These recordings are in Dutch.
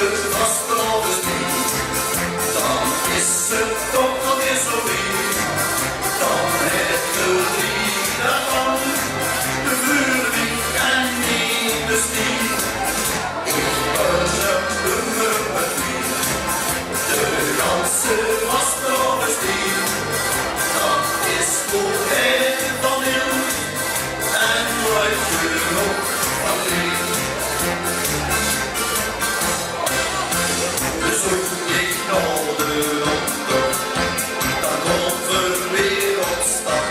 mensen vast alles niet, dan is het toch alweer zo lief. Dan heb je drie daarvan, de vuurwind en niet de stier. Ik ben een bummerpie, de ganse vast alles niet, dat is voor heel van in en nooit genoeg van lief. Zoek ik naar de optocht, dan komt er weer op stap.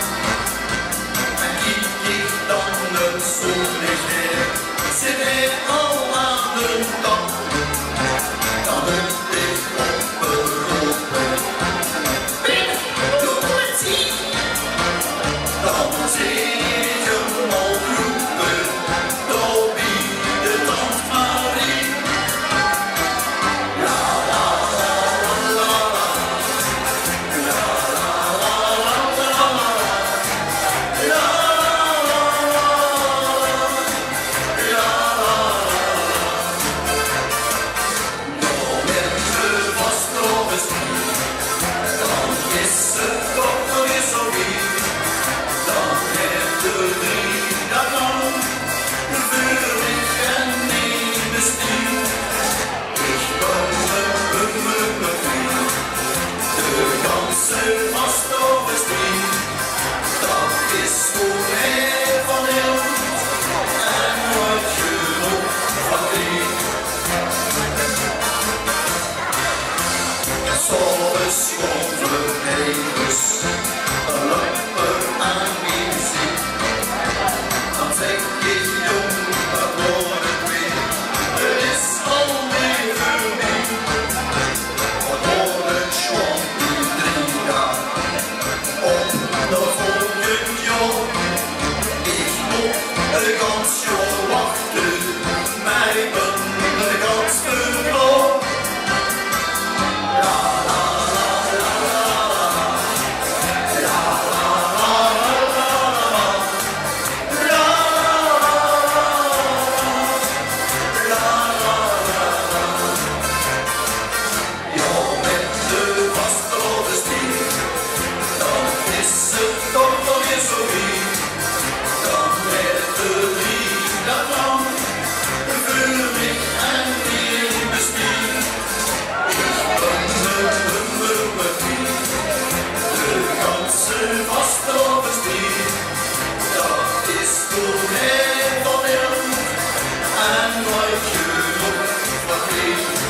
En kijk ik dan het zonlicht neer, zit hij al aan de kant. Dan moet ik opgeroepen, Pieter, doe het zien. Dan zie ik hem al roepen, Toby de tandmarie. En nooit genoeg van lief.